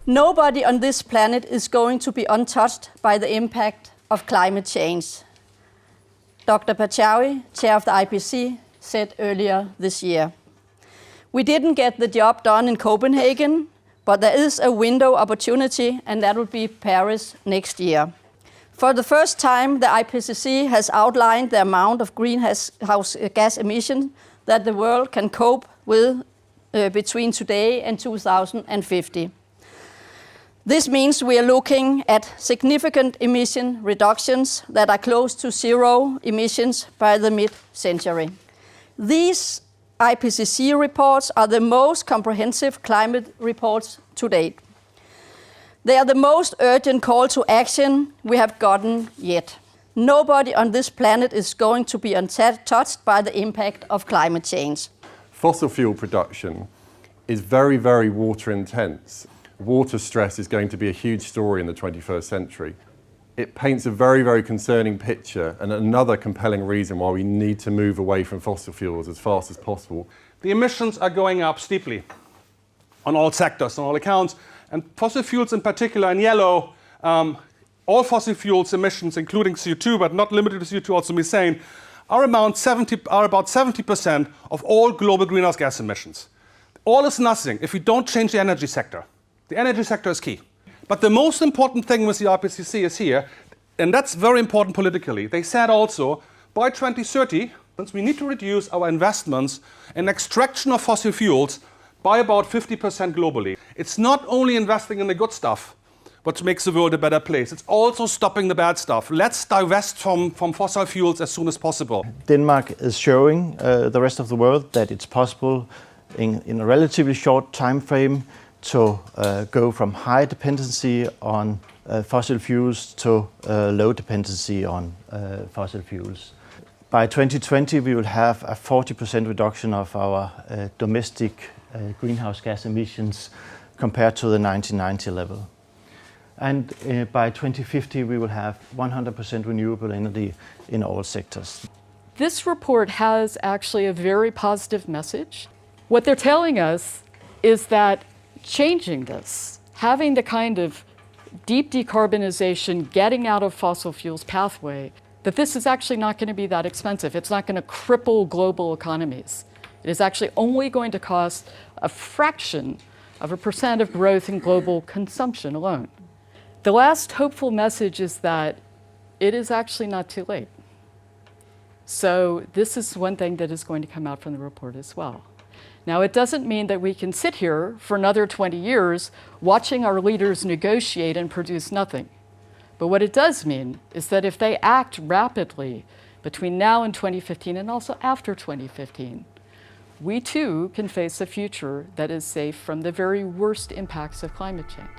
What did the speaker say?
Nobody on this planet is going to be untouched by the impact of climate change. Dr. Pachauri, chair of the IPCC, said earlier this year. We didn't get the job done in Copenhagen, but there is a window opportunity, and that will be Paris next year. For the first time, the IPCC has outlined the amount of greenhouse gas emissions that the world can cope with between today and 2050. This means we are looking at significant emission reductions that are close to zero emissions by the mid-century. These IPCC reports are the most comprehensive climate reports to date. They are the most urgent call to action we have gotten yet. Nobody on this planet is going to be untouched by the impact of climate change. Fossil fuel production is very, very water intense. Water stress is going to be a huge story in the 21st century. It paints a very, very concerning picture and another compelling reason why we need to move away from fossil fuels as fast as possible. The emissions are going up steeply on all sectors, on all accounts, and fossil fuels in particular in yellow, all fossil fuels emissions, including CO2, but not limited to CO2, also methane, are about 70% of all global greenhouse gas emissions. All is nothing if we don't change the energy sector. The energy sector is key. But the most important thing with the IPCC is here, and that's very important politically. They said also, by 2030, we need to reduce our investments in extraction of fossil fuels by about 50% globally. It's not only investing in the good stuff, what makes the world a better place. It's also stopping the bad stuff. Let's divest from fossil fuels as soon as possible. Denmark is showing the rest of the world that it's possible in a relatively short time frame to go from high dependency on fossil fuels to low dependency on fossil fuels. By 2020, we will have a 40% reduction of our domestic greenhouse gas emissions compared to the 1990 level. And by 2050, we will have 100% renewable energy in all sectors. This report has actually a very positive message. What they're telling us is that changing this, having the kind of deep decarbonization, getting out of fossil fuels pathway, that this is actually not going to be that expensive. It's not going to cripple global economies. It is actually only going to cost a fraction of a % of growth in global consumption alone. The last hopeful message is that it is actually not too late. So this is one thing that is going to come out from the report as well. Now, it doesn't mean that we can sit here for another 20 years watching our leaders negotiate and produce nothing. But what it does mean is that if they act rapidly between now and 2015 and also after 2015, we too can face a future that is safe from the very worst impacts of climate change.